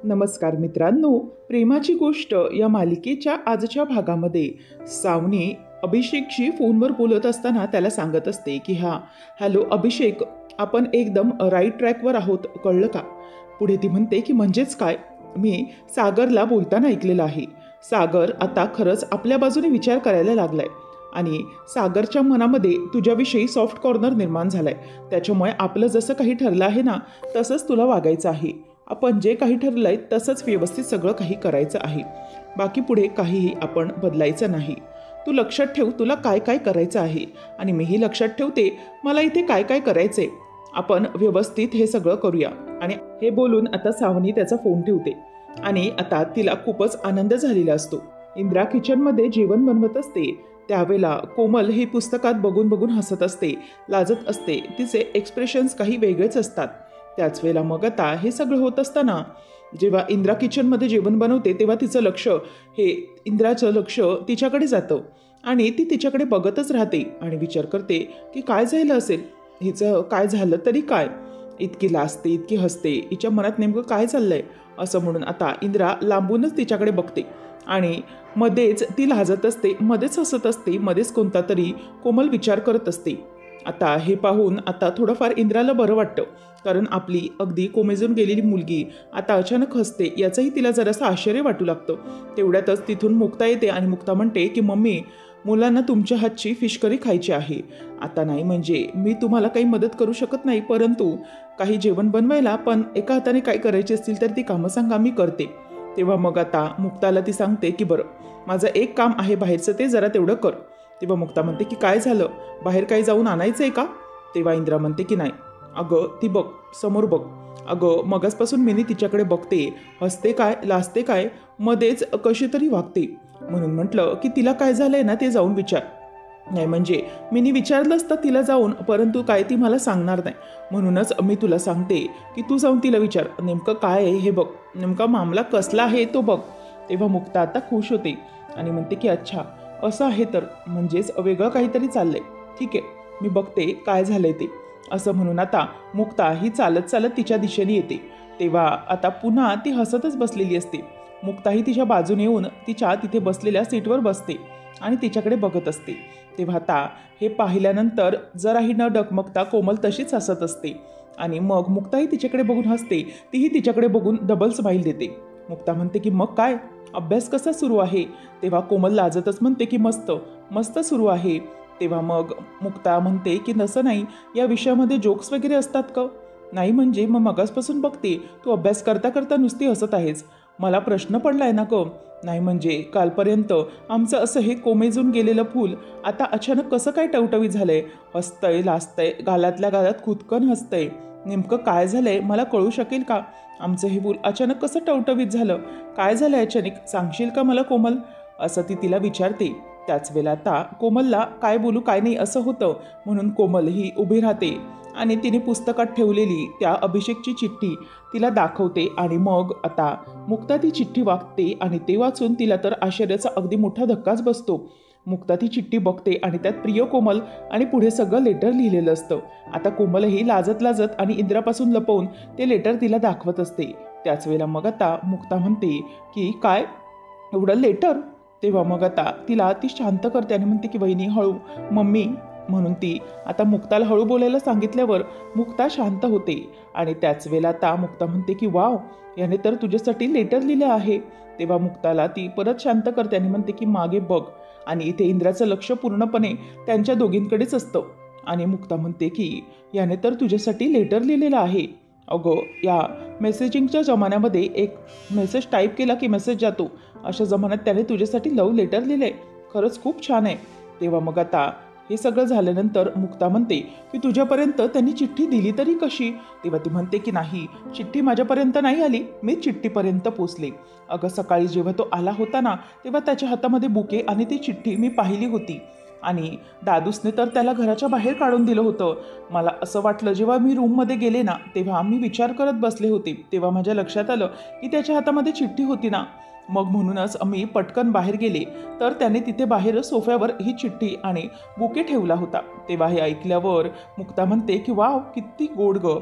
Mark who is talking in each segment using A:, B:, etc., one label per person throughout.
A: नमस्कार मित्रांनो, प्रेमाची गोष्ट या मालिकेच्या आजच्या भागामध्ये सावनी अभिषेकशी फोनवर बोलत असताना त्याला सांगत असते की हॅलो अभिषेक, आपण एकदम राईट ट्रॅकवर आहोत, कळलं का? पुढे ती म्हणते की म्हणजेच काय? मी सागरला बोलताना ऐकलेलं आहे. सागर आता खरंच आपल्या बाजूने विचार करायला लागलाय आणि सागरच्या मनामध्ये तुझ्याविषयी सॉफ्ट कॉर्नर निर्माण झालाय. त्याच्यामुळे आपलं जसं काही ठरलं आहे ना, तसंच तुला वागायचं आहे. आपण जे काही ठरलंय तसंच व्यवस्थित सगळं काही करायचं आहे. बाकी पुढे काहीही आपण बदलायचं नाही. तू लक्षात ठेव तुला काय काय करायचं आहे आणि मीही लक्षात ठेवते मला इथे काय काय करायचंय. आपण व्यवस्थित हे सगळं करूया. आणि हे बोलून आता सावनी त्याचा फोन ठेवते आणि आता तिला खूपच आनंद झालेला असतो. इंद्रा किचनमध्ये जेवण बनवत असते. त्यावेळेला कोमल ही पुस्तकात बघून बघून हसत असते, लाजत असते. तिचे एक्सप्रेशन्स काही वेगळेच असतात. त्याच वेळेला मग आता हे सगळं होत असताना जेव्हा इंद्रा किचनमध्ये जेवण बनवते तेव्हा तिचं लक्ष इंद्राचं लक्ष तिच्याकडे जातं आणि ती तिच्याकडे बघतच राहते आणि विचार करते की काय झालं असेल, हिचं काय झालं तरी काय, इतकी लाजते, इतकी हसते, हिच्या मनात नेमकं काय चाललंय असं म्हणून आता इंद्रा लांबूनच तिच्याकडे बघते आणि मध्येच ती लाजत असते, मध्येच हसत असते, मध्येच कोणता तरी कोमल विचार करत असते. आता हे पाहून आता थोडंफार इंद्राला बरं वाटतं, कारण आपली अगदी कोमेजून गेलेली मुलगी आता अचानक हसते याचंही तिला जरासं आश्चर्य वाटू लागतं. तेवढ्यातच तिथून मुक्ता येते आणि मुक्ता म्हणते की मम्मी, मुलांना तुमच्या हातची फिश करी खायची आहे. आता नाही म्हणजे मी तुम्हाला काही मदत करू शकत नाही, परंतु काही जेवण बनवायला पण एका हाताने काय करायची असतील तर ती कामं सांगा, मी करते. तेव्हा मग आता मुक्ताला ती सांगते की बरं, माझं एक काम आहे बाहेरचं, ते जरा तेवढं कर. तेव्हा मुक्ता म्हणते की काय झालं, बाहेर काही जाऊन आणायचं आहे का? तेव्हा इंद्रा म्हणते की नाही. अगं ती बघ, समोर बघ. अगं मगासपासून मी तिच्याकडे बघते, हसते काय, लाजते काय, मध्येच कशी तरी वागते. म्हणून म्हटलं की तिला काय झालंय ना ते जाऊन विचार. नाही म्हणजे मी विचारलं असतं तिला जाऊन, परंतु काय ती मला सांगणार नाही. म्हणूनच मी तुला सांगते की तू जाऊन तिला विचार, नेमकं काय आहे हे बघ, नेमका मामला कसला आहे तो बघ. तेव्हा मुक्ता आता खुश होते आणि म्हणते की अच्छा असं आहे तर, म्हणजेच वेगळं काहीतरी चाललंय. ठीक आहे, मी बघते काय झालंय ते. असं म्हणून आता मुक्ता ही चालत चालत तिच्या दिशेने येते. तेव्हा आता पुन्हा ती हसतच बसलेली असते. मुक्ताही तिच्या बाजूने येऊन तिच्या तिथे बसलेल्या सीटवर बसते आणि तिच्याकडे बघत असते. तेव्हा आता हे पाहिल्यानंतर जराही न डगमगता कोमल तशीच हसत असते आणि मग मुक्ताही तिच्याकडे बघून हसते. तीही तिच्याकडे बघून डबल स्माईल देते. मुक्ता म्हणते की मग काय, अभ्यास कसा सुरू आहे? तेव्हा कोमल लाजतच म्हणते की मस्त मस्त सुरू आहे. तेव्हा मग मुक्ता म्हणते की नसं नाही, या विषयामध्ये जोक्स वगैरे असतात का? नाही म्हणजे मग मगासपासून बघते तू अभ्यास करता करता नुसती हसत आहेस. मला प्रश्न पडलाय ना ग. नाही म्हणजे कालपर्यंत आमचं असं हे कोमेजून गेलेलं फूल आता अचानक कसं काय टवटवीत झालंय, हसतंय, लाजतंय, गालातल्या गालात खुदकन हसतंय. नेमकं काय झालंय मला कळू शकेल का? आमचं हे फूल अचानक कसं टवटवीत झालं, काय झालं अचानक, सांगशील का मला कोमल? असं ती तिला विचारते. त्याच वेळेला आता कोमलला काय बोलू काय नाही असं होतं, म्हणून कोमल ही उभी राहते आणि तिने पुस्तकात ठेवलेली त्या अभिषेकची चिठ्ठी तिला दाखवते आणि मग आता मुक्ता ती चिठ्ठी वाचते आणि ते वाचून तिला तर आश्चर्याचा अगदी मोठा धक्काच बसतो. मुक्ता ती चिठ्ठी बघते आणि त्यात प्रिय कोमल आणि पुढे सगळं लेटर लिहिलेलं असतं. आता कोमलही लाजत लाजत आणि इंद्रापासून लपवून ते लेटर तिला दाखवत असते. त्याच वेळेला मग आता मुक्ता म्हणते की काय एवढं लेटर? तेव्हा मग आता तिला ती शांत करते आणि म्हणते की वहिनी हळू, मम्मी, म्हणून ती आता मुक्ताला हळू बोलायला सांगितल्यावर मुक्ता शांत होते. आणि त्याच वेळेला आता मुक्ता म्हणते की वाव, याने तर तुझ्यासाठी लेटर लिहिलं आहे. तेव्हा मुक्ताला ती परत शांत करते आणि म्हणते की मागे बघ. आणि इथे इंद्राचं लक्ष पूर्णपणे त्यांच्या दोघींकडेच असतं आणि मुक्ता म्हणते की याने तर तुझ्यासाठी लेटर लिहिलेलं आहे. अगं या मेसेजिंगच्या जमान्यामध्ये एक मेसेज टाईप केला की मेसेज जातो, अशा जमान्यात त्याने तुझ्यासाठी लव्ह लेटर लिहिलंय, खरंच खूप छान आहे. तेव्हा मग आता हे सगळं झाल्यानंतर मुक्ता म्हणते की तुझ्यापर्यंत त्यांनी चिठ्ठी दिली तरी कशी? तेव्हा ती म्हणते की नाही, चिठ्ठी माझ्यापर्यंत नाही आली, मी चिठ्ठीपर्यंत पोचले. अगं सकाळी जेव्हा तो आला होता ना, तेव्हा त्याच्या हातामध्ये बुके आणि ती चिठ्ठी मी पाहिली होती आणि दादूसने तर त्याला घराच्या बाहेर काढून दिलं होतं. मला असं वाटलं, जेव्हा मी रूममध्ये गेले ना तेव्हा मी विचार करत बसले होते, तेव्हा माझ्या लक्षात आलं की त्याच्या हातामध्ये चिठ्ठी होती ना. मग म्हणूनच मी पटकन बाहेर गेले तर त्याने तिथे बाहेर सोफ्यावर ही चिठ्ठी आणि बुके ठेवला होता. तेव्हा हे ऐकल्यावर मुक्ता म्हणते की वाव किती गोड ग.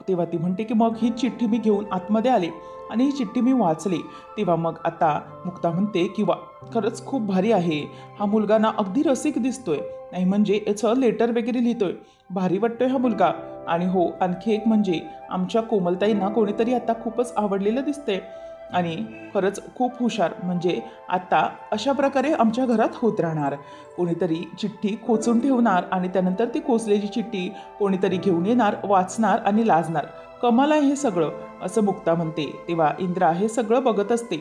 A: तेव्हा ती म्हणते की मग ही चिठ्ठी मी घेऊन आतमध्ये आले आणि ही चिठ्ठी मी वाचली. तेव्हा मग आता मुक्ता म्हणते की वा खरंच खूप भारी आहे, हा मुलगा ना अगदी रसिक दिसतोय, नाही म्हणजे याचं लेटर वगैरे लिहितोय, भारी वाटतोय हा मुलगा. आणि हो आणखी एक म्हणजे आमच्या कोमलताईंना कोणीतरी आता खूपच आवडलेलं दिसतंय आणि खरंच खूप हुशार, म्हणजे आता अशा प्रकारे आमच्या घरात होत राहणार. कोणीतरी चिठ्ठी खोचून ठेवणार आणि त्यानंतर ती खोचलेली चिठ्ठी कोणीतरी घेऊन येणार, वाचणार आणि लाजणार. कमाल आहे हे सगळं, असं मुक्ता म्हणते. तेव्हा इंद्रा हे सगळं बघत असते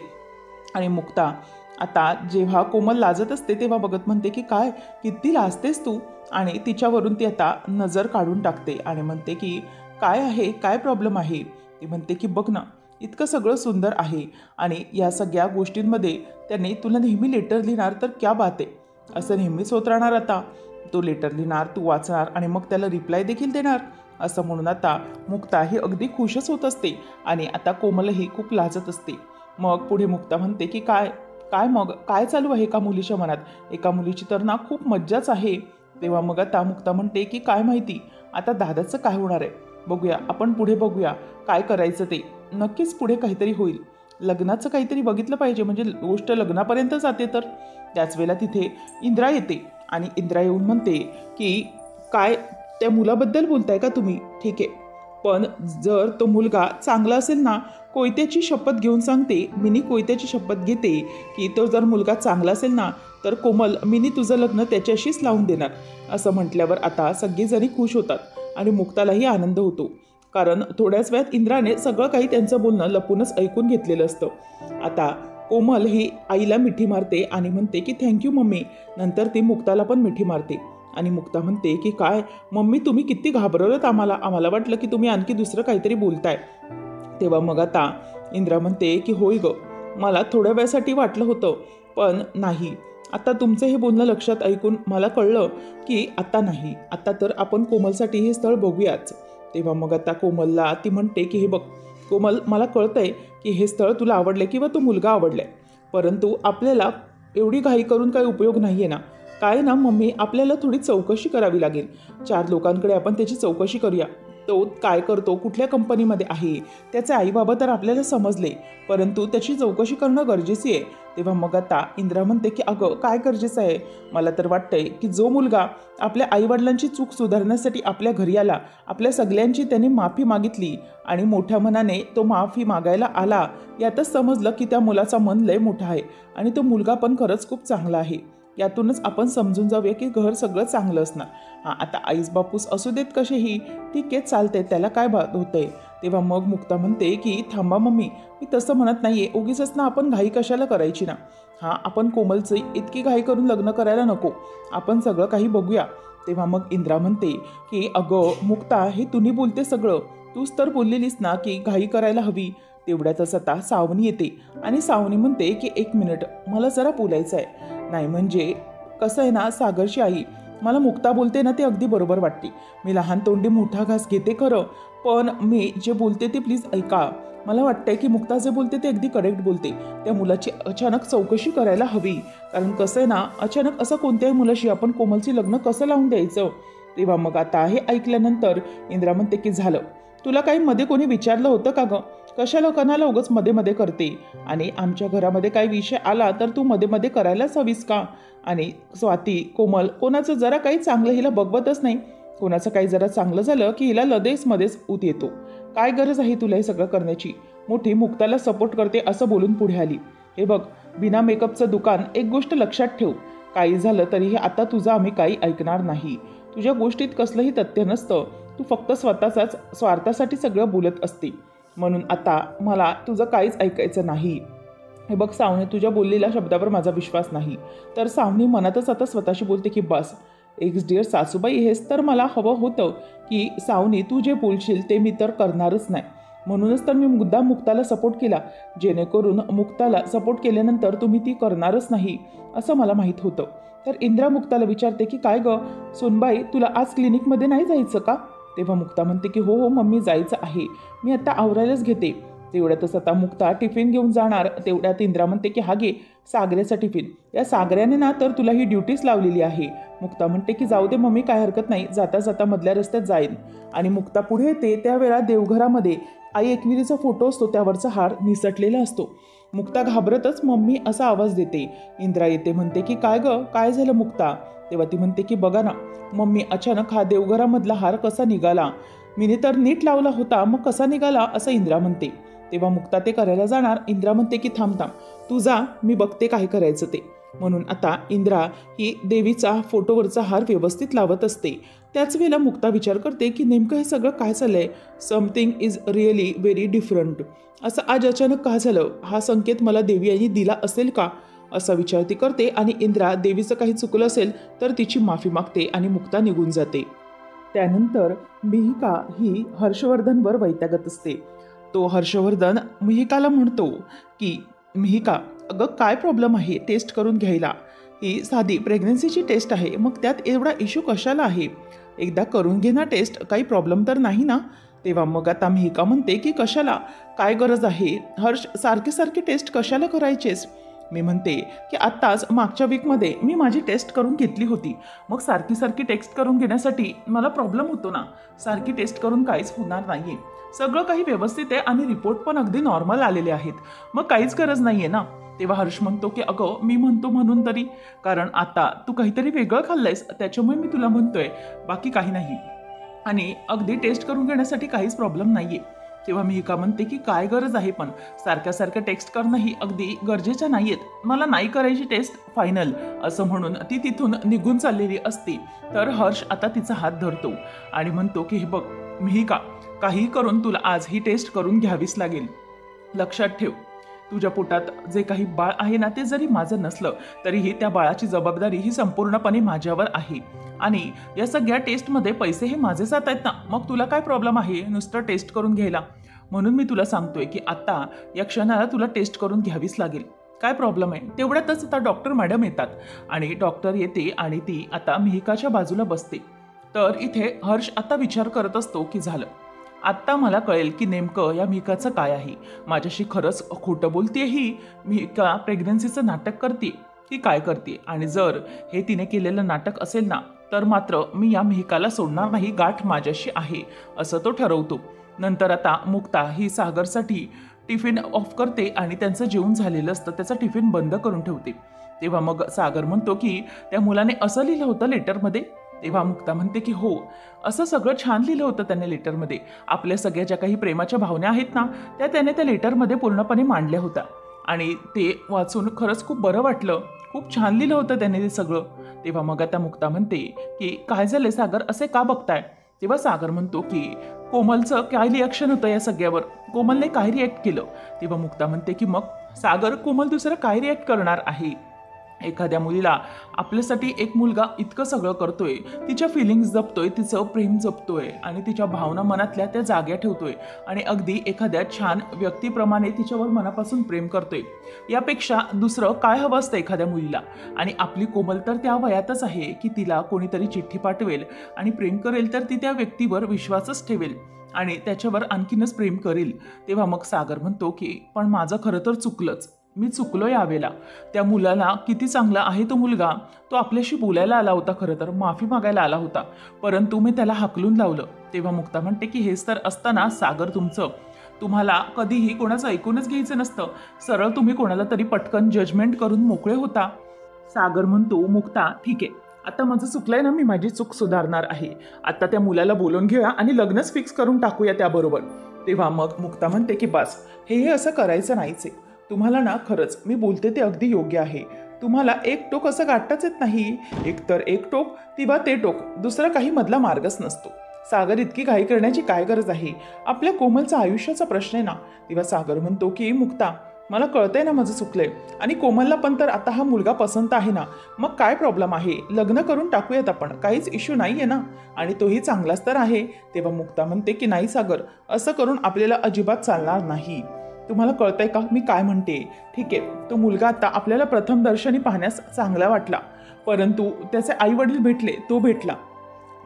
A: आणि मुक्ता आता जेव्हा कोमल लाजत असते तेव्हा बघत म्हणते की काय किती लाजतेस तू. आणि तिच्यावरून ती आता नजर काढून टाकते आणि म्हणते की काय आहे, काय प्रॉब्लेम आहे. ती म्हणते की बघ ना इतकं सगळं सुंदर आहे आणि या सगळ्या गोष्टींमध्ये त्याने तुला नेहमी लेटर लिहिणार तर क्या बात आहे, असं नेहमीच होत राहणार. आता तो लेटर लिहिणार, तू वाचणार आणि मग त्याला रिप्लाय देखील देणार, असं म्हणून आता मुक्ता ही अगदी खुशच होत असते आणि आता कोमलही खूप लाजत असते. मग पुढे मुक्ता म्हणते की काय काय मग काय चालू आहे एका मुलीच्या मनात, एका मुलीची तर ना खूप मज्जाच आहे. तेव्हा मग आता मुक्ता म्हणते की काय माहिती आता दादाचं काय होणार आहे, बघूया आपण पुढे बघूया काय करायचं ते, नक्कीच पुढे काहीतरी होईल. लग्नाचं काहीतरी बघितलं पाहिजे, म्हणजे गोष्ट लग्नापर्यंत जाते. तर त्याच वेळेला तिथे इंद्रा येते आणि इंद्रा येऊन म्हणते की काय त्या मुलाबद्दल बोलताय का तुम्ही, ठीक आहे, पण जर तो मुलगा चांगला असेल ना, कोयत्याची शपथ घेऊन सांगते, मिनी कोयत्याची शपथ घेते की तो जर मुलगा चांगला असेल ना तर कोमल मिनी तुझं लग्न त्याच्याशीच लावून देणार. असं म्हटल्यावर आता सगळेजणी खुश होतात आणि मुक्तालाही आनंद होतो, कारण थोड्याच वेळात इंद्राने सगळं काही त्यांचं बोलणं लपूनच ऐकून घेतलेलं असतं. आता कोमल ही आईला मिठी मारते आणि म्हणते की थँक्यू मम्मी. नंतर ती मुक्ताला पण मिठी मारते आणि मुक्ता म्हणते की काय मम्मी तुम्ही किती घाबरवलत आम्हाला वाटलं की तुम्ही आणखी दुसरं काहीतरी बोलताय. तेव्हा मग आता इंद्रा म्हणते की होय ग, मला थोड्या वेळासाठी वाटलं होतं पण नाही, आता तुमचं हे बोलणं लक्षात ऐकून मला कळलं की आता नाही, आता तर आपण कोमलसाठी हे स्थळ बघूयाच. तेव्हा मग आता कोमलला ती म्हणते की हे बघ कोमल, मला कळतंय की हे स्थळ तुला आवडले किंवा तो मुलगा आवडलाय, परंतु आपल्याला एवढी घाई करून काही उपयोग नाही आहे ना. काय ना मम्मी, आपल्याला थोडी चौकशी करावी लागेल, 4 लोकांकडे आपण त्याची चौकशी करूया. तो काय करतो, कुठल्या कंपनीमध्ये आहे, त्याचे आईबाबा तर आपल्याला समजले, परंतु त्याची चौकशी करणं गरजेची आहे. तेव्हा मग आता इंद्रा म्हणते की अगं काय गरजेचं आहे, मला तर वाटतंय की जो मुलगा आपल्या आईवडिलांची चूक सुधारण्यासाठी आपल्या घरी आला, आपल्या सगळ्यांची त्याने माफी मागितली आणि मोठ्या मनाने तो माफी मागायला आला, यातच समजलं की त्या मुलाचा मन लय मोठा आहे आणि तो मुलगा पण खरंच खूप चांगला आहे. यातूनच आपण समजून जाऊया की घर सगळं चांगलं असणार. हां, आता आईस बापूस असू देत कसेही, ठीक आहे चालते, त्याला काय होतंय. तेव्हा मग मुक्ता म्हणते की थांबा मम्मी, मी तसं म्हणत नाहीये, उगीच ना आपण घाई कशाला करायची ना. हां, आपण कोमलची इतकी घाई करून लग्न करायला नको, आपण सगळं काही बघूया. तेव्हा मग इंद्रा म्हणते की अगं मुक्ता, हे तुम्ही बोलते सगळं, तूच तर बोललेलीस ना की घाई करायला हवी. तेवढ्यातच आता सावनी येते आणि सावनी म्हणते की 1 मिनिट, मला जरा बोलायचं आहे. नाही म्हणजे कसं आहे ना सागरची आई, मला मुक्ता बोलते ना ते अगदी बरोबर वाटते. मी लहान तोंडी मोठा घास घेते खरं, पण मी जे बोलते ते प्लीज ऐका. मला वाटतंय की मुक्ता जे बोलते ते अगदी करेक्ट बोलते. त्या मुलाची अचानक चौकशी करायला हवी, कारण कसं आहे ना अचानक असं कोणत्याही मुलाशी आपण कोमलची लग्न कसं लावून द्यायचं. तेव्हा मग आता हे ऐकल्यानंतर इंद्रा म्हणते की झालं, तुला काही मध्ये कोणी विचारलं होतं का गं, कशाला कणाला उगाच मध्ये मध्ये करते, आणि आमच्या घरामध्ये काही विषय आला तर तू मध्ये मध्ये करायलाच हवीस का. आणि स्वाती, कोमल कोणाचं जरा काही चांगलं हिला बघवतच नाही, कोणाचं काही जरा चांगलं झालं की हिला मध्येच ऊत येतो. काय गरज आहे तुला हे सगळं करण्याची. मोठी मुक्ताला सपोर्ट करते असं बोलून पुढे आली. हे बघ, बिना मेकअपचं दुकान, एक गोष्ट लक्षात ठेव, काही झालं तरीही आता तुझं आम्ही काही ऐकणार नाही. तुझ्या गोष्टीत कसलंही तथ्य नसतं, तू फक्त स्वतःचाच स्वार्थासाठी सगळं बोलत असते, म्हणून आता मला तुझं काहीच ऐकायचं नाही. हे बघ सावनी, तुझ्या बोललेल्या शब्दावर माझा विश्वास नाही. तर सावनी मनातच आता स्वतःशी बोलते की बस, एक्स डिअर सासूबाई, हेच तर मला हवं होतं की सावनी तू जे बोलशील ते मी तर करणारच नाही. म्हणूनच तर मी मुद्दाम मुक्ताला सपोर्ट केला, जेणेकरून मुक्ताला सपोर्ट केल्यानंतर तुम्ही ती करणारच नाही असं मला माहीत होतं. तर इंद्रा मुक्ताला विचारते की काय गं सोनबाई, तुला आज क्लिनिकमध्ये नाही जायचं का. तेव्हा मुक्ता म्हणते की हो हो मम्मी, जायचं आहे, मी आता आवरायलाच घेते. तेवढ्यातच आता मुक्ता टिफिन घेऊन जाणार. तेवढ्यात इंद्रा म्हणते की हा घे सागऱ्याचा टिफिन. या सागऱ्याने ना तर तुला ही ड्युटीच लावलेली आहे. मुक्ता म्हणते की जाऊ दे मम्मी, काय हरकत नाही, जाता जाता मधल्या रस्त्यात जाईन. आणि मुक्ता पुढे येते त्यावेळा देवघरामध्ये आई एकविरीचा फोटो असतो, त्यावरचा हार निसटलेला असतो. मुक्ता घाबरतच मम्मी असा आवाज देते. इंद्रा येते, म्हणते की काय ग, काय झालं मुक्ता? तेव्हा ती म्हणते की बघा ना मम्मी, अचानक हा देवघरामधला हार कसा निघाला? मीने तर नीट लावला होता, मग कसा निघाला असं इंद्रा म्हणते. तेव्हा मुक्ता ते करायला जाणार. इंद्रा म्हणते की थांब थांब, तू जा, मी बघते काय करायचं ते. म्हणून आता इंद्रा ही देवीचा फोटोवरचा हार व्यवस्थित लावत असते. त्याच वेळेला मुक्ता विचार करते की नेमकं हे सगळं काय झालंय. Something is really very different. असं आज अचानक का झालं? हा संकेत मला देवी यांनी दिला असेल का, असा विचार ती करते. आणि इंद्रा देवीचं काही चुकलं असेल तर तिची माफी मागते आणि मुक्ता निघून जाते. त्यानंतर मिहिका ही हर्षवर्धनवर वैतागत असते. तो हर्षवर्धन मिहिकाला म्हणतो की मिहिका, अगं काय प्रॉब्लेम आहे टेस्ट करून घ्यायला? ही साधी प्रेग्नन्सीची टेस्ट आहे, मग त्यात एवढा इश्यू कशाला आहे? एकदा करून घे ना टेस्ट, काही प्रॉब्लेम तर नाही ना? तेव्हा मग आता मिहिका म्हणते की कशाला, काय गरज आहे हर्ष, सारखे सारखे टेस्ट कशाला करायचेस? मी म्हणते की आत्ताच मागच्या वीकमध्ये मी माझी टेस्ट करून घेतली होती, मग सारखी सारखी टेस्ट करून घेण्यासाठी मला प्रॉब्लेम होतो ना. सारखी टेस्ट करून काहीच होणार नाहीये, सगळं काही व्यवस्थित आहे आणि रिपोर्ट पण अगदी नॉर्मल आलेले आहेत, मग काहीच गरज नाहीये ना. तेव्हा हर्ष म्हणतो की अगं मी म्हणतो म्हणून तरी, कारण आता तू काहीतरी वेगळं खाल्लंयस त्याच्यामुळे मी तुला म्हणतोय, बाकी काही नाही. आणि अगदी टेस्ट करून घेण्यासाठी काहीच प्रॉब्लेम नाहीये. तेव्हा मिहिका म्हणते की काय गरज आहे, पण सारख्या सारख्या टेस्ट करणं ही अगदी गरजेच्या नाहीयेत, मला नाही करायची टेस्ट फायनल, असं म्हणून ती तिथून निघून चाललेली असते. तर हर्ष आता तिचा हात धरतो आणि म्हणतो की हे बघ मिहिका, काही करून तुला आज ही टेस्ट करून घ्यावीच लागेल. लक्षात ठेव, तुझ्या पोटात जे काही बाळ आहे ना, ते जरी माझं नसलं तरीही त्या बाळाची जबाबदारी ही संपूर्णपणे माझ्यावर आहे. आणि या सगळ्या टेस्टमध्ये पैसे हे माझे जात आहेत ना, मग तुला काय प्रॉब्लेम आहे नुसतं टेस्ट करून घ्यायला? म्हणून मी तुला सांगतोय की आता या क्षणाला तुला टेस्ट करून घ्यावीच लागेल. काय प्रॉब्लेम आहे? तेवढ्यातच आता डॉक्टर मॅडम येतात आणि डॉक्टर येते आणि ती आता मिहिकाच्या बाजूला बसते. तर इथे हर्ष आता विचार करत असतो की झालं, आत्ता मला कळेल की नेमकं या मिहिकाचं काय आहे. माझ्याशी खरंच खोटं बोलते ही मिहिका, प्रेग्नन्सीचं नाटक करते की काय करते? आणि जर हे तिने केलेलं नाटक असेल ना, तर मात्र मी या मिहिकाला सोडणार नाही, गाठ माझ्याशी आहे, असं तो ठरवतो. नंतर आता मुक्ता ही सागरसाठी टिफिन ऑफ करते आणि त्यांचं जेवण झालेलं असतं, त्याचा टिफिन बंद करून ठेवते. तेव्हा मग सागर म्हणतो की त्या मुलाने असं लिहिलं होतं लेटरमध्ये. तेव्हा मुक्ता म्हणते की हो, असं सगळं छान लिहिलं होतं त्याने लेटरमध्ये. आपल्या सगळ्या ज्या काही प्रेमाच्या भावना आहेत ना, त्याने त्या लेटरमध्ये पूर्णपणे मांडल्या होत्या आणि ते वाचून खरंच खूप बरं वाटलं. खूप छान लिहिलं होतं त्याने ते सगळं. तेव्हा मग आता मुक्ता म्हणते की काय झालंय सागर, असे का बघताय? तेव्हा सागर म्हणतो की कोमलचं काय रिॲक्शन होतं या सगळ्यावर, कोमलने काय रिॲक्ट केलं? तेव्हा मुक्ता म्हणते की मग सागर, कोमल दुसरं काय रिॲक्ट करणार आहे? एखाद्या मुलीला आपल्यासाठी एक मुलगा इतकं सगळं करतोय, तिच्या फिलिंग्स जपतोय, तिचं प्रेम जपतोय आणि तिच्या भावना मनातल्या त्या जाग्या ठेवतोय आणि अगदी एखाद्या छान व्यक्तीप्रमाणे तिच्यावर मनापासून प्रेम करतोय, यापेक्षा दुसरं काय हवं असतं एखाद्या मुलीला? आणि आपली कोमल तर त्या वयातच आहे की तिला कोणीतरी चिठ्ठी पाठवेल आणि प्रेम करेल तर ती त्या व्यक्तीवर विश्वासच ठेवेल आणि त्याच्यावर आणखीनच प्रेम करेल. तेव्हा मग सागर म्हणतो की पण माझं खरं तर चुकलंच, मी चुकलो यावेळेला. त्या मुलाला किती चांगला आहे तो मुलगा, तो आपल्याशी बोलायला आला होता, खरं तर माफी मागायला आला होता, परंतु मी त्याला हाकलून लावलं. तेव्हा मुक्ता म्हणते की हेच तर असताना सागर तुमचं, तुम्हाला कधीही कोणाचं ऐकूनच घ्यायचं नसतं, सरळ तुम्ही कोणाला तरी पटकन जजमेंट करून मोकळे होता. सागर म्हणतो मुक्ता ठीक आहे, आता माझं चुकलंय ना, मी माझी चूक सुधारणार आहे, आता त्या मुलाला बोलून घेऊया आणि लग्नच फिक्स करून टाकूया त्याबरोबर. तेव्हा मग मुक्ता म्हणते की बस, हे असं करायचं नाहीच आहे, तुम्हाला ना खरंच मी बोलते ते अगदी योग्य आहे, तुम्हाला एक टोक असं गाठताच येत नाही, एकतर एक टोक किंवा ते टोक, दुसरा काही मधला मार्गच नसतो. सागर, इतकी घाई करण्याची काय गरज आहे, आपल्या कोमलचा आयुष्याचा प्रश्न आहे ना. तेव्हा सागर म्हणतो की मुक्ता, मला कळतंय ना माझं चुकलंय आणि कोमलला पण तर आता हा मुलगा पसंत आहे ना, मग काय प्रॉब्लेम आहे, लग्न करून टाकूयात आपण, काहीच इश्यू नाही आहे ना, आणि तोही चांगलाच तर आहे. तेव्हा मुक्ता म्हणते की नाही सागर, असं करून आपल्याला अजिबात चालणार नाही, तुम्हाला कळतंय का मी काय म्हणते? ठीक आहे, तो मुलगा आता आपल्याला प्रथम दर्शनी पाहण्यास चांगला वाटला, परंतु त्याचे आई वडील भेटले, तो भेटला,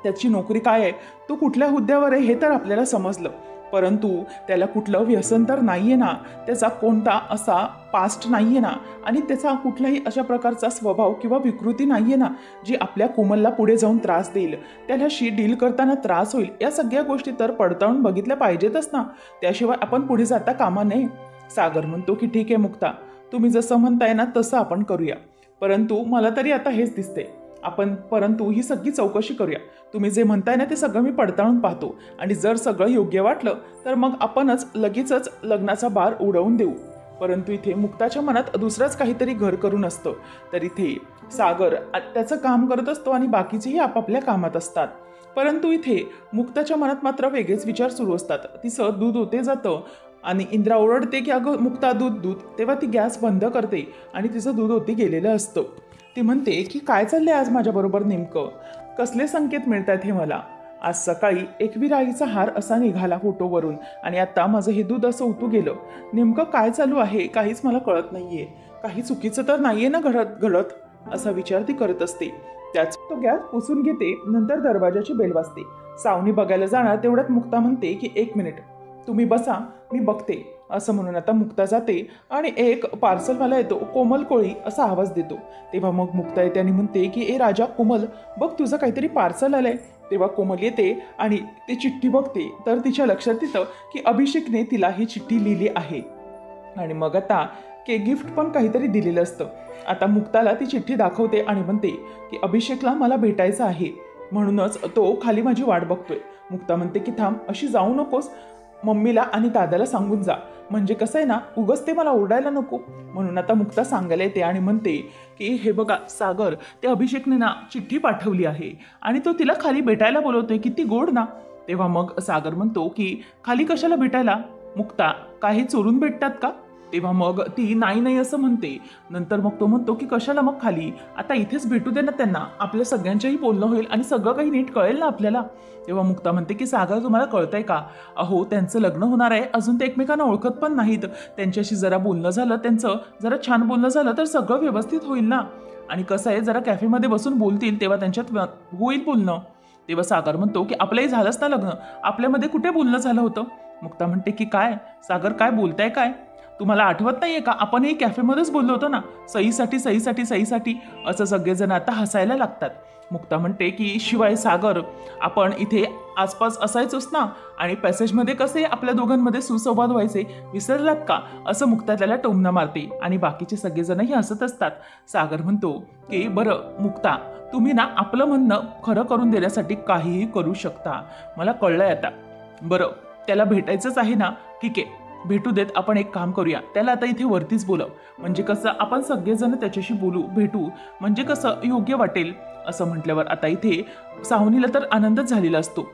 A: त्याची नोकरी काय आहे, तो कुठल्या हुद्द्यावर आहे हे तर आपल्याला समजलं, परंतु त्याला कुठलं व्यसन तर नाहीये ना, त्याचा कोणता असा पास्ट नाहीये ना, आणि त्याचा कुठलाही अशा प्रकारचा स्वभाव किंवा विकृती नाहीये ना जी आपल्या कोमलला पुढे जाऊन त्रास देईल, त्यालाशी डील करताना त्रास होईल. या सगळ्या गोष्टी तर पडताळून बघितल्या पाहिजेतच ना, त्याशिवाय आपण पुढे जाता कामा नये. सागर म्हणतो की ठीक आहे मुक्ता, तुम्ही जसं म्हणताय ना तसं आपण करूया, परंतु मला तरी आता हेच दिसते परंतु ही सगळी चौकशी करूया. तुम्ही जे म्हणताय ना ते सगळं मी पडताळून पाहतो, आणि जर सगळं योग्य वाटलं तर मग आपणच लगेचच लग्नाचा बार उडवून देऊ. परंतु इथे मुक्ताच्या मनात दुसरंच काहीतरी घर करून असतं. तर इथे सागर त्याचं काम करत असतो आणि बाकीचेही आपापल्या कामात असतात. परंतु इथे मुक्ताच्या मनात मात्र वेगळेच विचार सुरू असतात. तिचं दूध ओते जातं आणि इंद्रा ओरडते की अगं मुक्ता दूध दूध, तेव्हा ती गॅस बंद करते आणि तिचं दूध ओती गेलेलं असतं. ती म्हणते की काय चाललंय आज माझ्याबरोबर, नेमकं कसले संकेत मिळतात हे मला. आज सकाळी एकवीर आईचा हार असा निघाला फोटोवरून, आणि आता माझं हे दूध असं उतू गेलं. नेमकं काय चालू आहे काहीच मला कळत नाहीये. काही चुकीचं तर नाहीये ना घडत असा विचार ती करत असते. त्याच तो गॅस पुसून घेते. नंतर दरवाजाची बेल वाजते. सावनी बघायला जाणार तेवढ्यात मुक्ता म्हणते की 1 मिनिट तुम्ही बसा, मी बघते. असं म्हणून आता मुक्ता जाते आणि एक पार्सलवाला येतो. कोमल कोळी असा आवाज देतो. तेव्हा मग मुक्ता येते आणि म्हणते की ए राजा कोमल, बघ तुझं काहीतरी पार्सल आलंय. तेव्हा कोमल येते आणि ती चिठ्ठी बघते, तर तिच्या लक्षात येतं की अभिषेकने तिला ही चिठ्ठी लिहिली आहे, आणि मग आता गिफ्ट पण काहीतरी दिलेलं असतं. आता मुक्ताला ती चिठ्ठी दाखवते आणि म्हणते की अभिषेकला मला भेटायचं आहे, म्हणूनच तो खाली माझी वाट बघतोय. मुक्ता म्हणते की थांब, अशी जाऊ नकोस, मम्मीला आणि दादाला सांगून जा, म्हणजे कसं आहे ना उगच ते मला ओरडायला नको. म्हणून आता मुक्ता सांगायला येते आणि म्हणते की हे बघा सागर, ते अभिषेकने ना चिठ्ठी पाठवली आहे आणि तो तिला खाली भेटायला बोलवतोय, किती गोड ना. तेव्हा मग सागर म्हणतो की खाली कशाला भेटायला मुक्ता, काही चोरून भेटतात का. तेव्हा मग ती नाही असं म्हणते. नंतर मग तो म्हणतो की कशाला मग खाली, आता इथेच भेटू दे ना त्यांना, आपल्या सगळ्यांच्याही बोलणं होईल आणि सगळं काही नीट कळेल ना आपल्याला. तेव्हा मुक्ता म्हणते की सागर तुम्हाला कळतंय का, अहो त्यांचं लग्न होणार आहे, अजून ते एकमेकांना ओळखत पण नाहीत, त्यांच्याशी जरा बोलणं झालं, त्यांचं जरा छान बोलणं झालं तर सगळं व्यवस्थित होईल ना. आणि कसं आहे, जरा कॅफेमध्ये बसून बोलतील तेव्हा त्यांच्यात होईल बोलणं. तेव्हा सागर म्हणतो की आपलंही झालंच ना लग्न, आपल्यामध्ये कुठे बोलणं झालं होतं. मुक्ता म्हणते की काय सागर, काय बोलताय काय, तुम्हाला आठवत नाहीये का, आपण हे कॅफेमध्येच बोललो होतो ना, सहीसाठी असं सगळेजण आता हसायला लागतात. मुक्ता म्हणते की शिवाय सागर, आपण इथे आसपास असायचोच ना, आणि पॅसेजमध्ये कसे आपल्या दोघांमध्ये सुसंवाद व्हायचे, विसरलात का. असं मुक्ता त्याला टोमणं मारते आणि बाकीचे सगळेजणही हसत असतात. सागर म्हणतो की बरं मुक्ता, तुम्ही ना आपलं म्हणणं खरं करून देण्यासाठी काहीही करू शकता, मला कळलंय आता. बरं त्याला भेटायचंच आहे ना, ठीक आहे भेटू देत. आपण एक काम करूया, त्याला आता इथे वरतीच बोलव, म्हणजे कसं आपण सगळेजण त्याच्याशी भेटू, म्हणजे कसं योग्य वाटेल. असं म्हटल्यावर आता इथे सावनीला तर आनंदच झालेला असतो,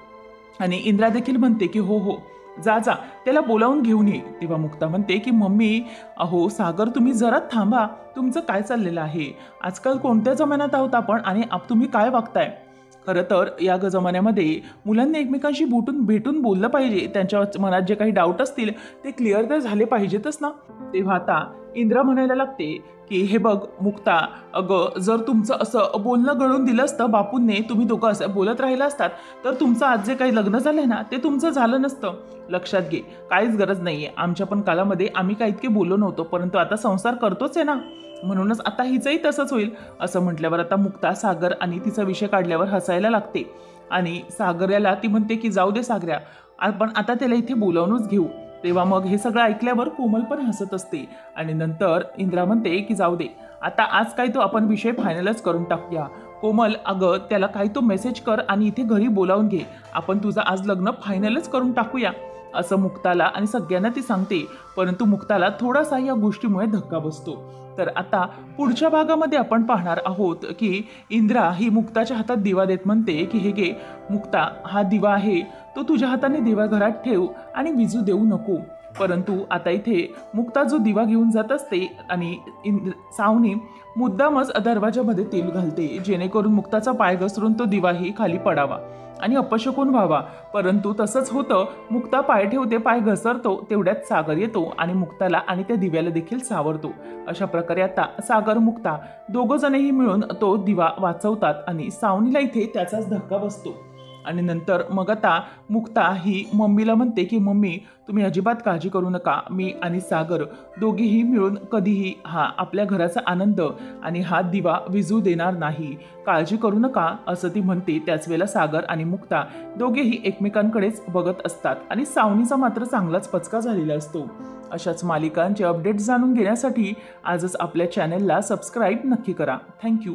A: आणि इंद्रा देखील म्हणते की हो जा त्याला बोलावून घेऊन ये. तेव्हा मुक्ता म्हणते की मम्मी, अहो सागर तुम्ही जरा थांबा, तुमचं काय चाललेलं आहे, आजकाल कोणत्या जमान्यात आहोत आपण, आणि तुम्ही काय वागताय. खरं तर या जमान्यामध्ये मुलांनी एकमेकांशी भेटून बोललं पाहिजे, त्यांच्या मनात जे काही डाऊट असतील ते क्लिअर तर झाले पाहिजेतच ना. तेव्हा आता इंद्रा म्हणायला लागते की हे बघ मुक्ता, अगं जर तुमचं असं बोलणं घडून दिलं असतं बापूंनी, तुम्ही दोघं असं बोलत राहिला असतात, तर तुमचं आज जे काही लग्न झालंय ना ते तुमचं झालं नसतं. लक्षात घे, काहीच गरज नाहीये, आमच्या पण कालामध्ये आम्ही काही इतके बोललो नव्हतो, परंतु आता संसार करतोच आहे ना, म्हणूनच आता हिचंही तसंच होईल. असं म्हटल्यावर आता मुक्ता सागर आणि तिचा विषय काढल्यावर हसायला लागते, आणि सागऱ्याला ती म्हणते की जाऊ दे सागऱ्या, आपण आता त्याला इथे बोलावूनच घेऊ. तेव्हा मग हे सगळं ऐकल्यावर कोमल पण हसत असते, आणि नंतर इंद्रा म्हणते की जाऊ दे, आता आज काय तो आपण विषय फायनलच करून टाकूया. कोमल, अगं त्याला काही तो मेसेज कर आणि इथे घरी बोलावून घे, आपण तुझं आज लग्न फायनलच करून टाकूया. असं मुक्ताला आणि सगळ्यांना ती सांगते, परंतु मुक्ताला थोडासा या गोष्टीमुळे धक्का बसतो. तर आता पुढच्या भागामध्ये आपण पाहणार आहोत की इंद्रा ही मुक्ताच्या हातात दिवा देत म्हणते की हे घे मुक्ता, हा दिवा आहे, तो तुझ्या हाताने दिवाघरात ठेव आणि विजू देऊ नको. परंतु आता इथे मुक्ता जो दिवा घेऊन जात असते, आणि सावनी मुद्दामच दरवाजामध्ये तेल घालते, जेणेकरून मुक्ताचा पाय घसरून तो दिवाही खाली पडावा आणि अपशकुन व्हावा. परंतु तसंच होतं, मुक्ता पाय ठेवते, पाय घसरतो, तेवढ्यात सागर येतो आणि मुक्ताला आणि त्या दिव्याला देखील सावरतो. अशा प्रकारे आता सागर मुक्ता दोघं जणही मिळून तो दिवा वाचवतात, आणि सावनीला इथे त्याचाच धक्का बसतो. आणि नंतर मग आता मुक्ता ही मम्मीला म्हणते की मम्मी तुम्ही अजिबात काळजी करू नका, मी आणि सागर दोघेही मिळून कधीही आपल्या घराचा आनंद आणि हा दिवा विझू देणार नाही, काळजी करू नका असं ती म्हणते. त्याच वेळेला सागर आणि मुक्ता दोघेही एकमेकांकडेच बघत असतात आणि सावनीचा मात्र चांगलाच पचका झालेला असतो. अशाच मालिकांचे अपडेट्स जाणून घेण्यासाठी आजच आपल्या चॅनेलला सबस्क्राईब नक्की करा. थँक्यू.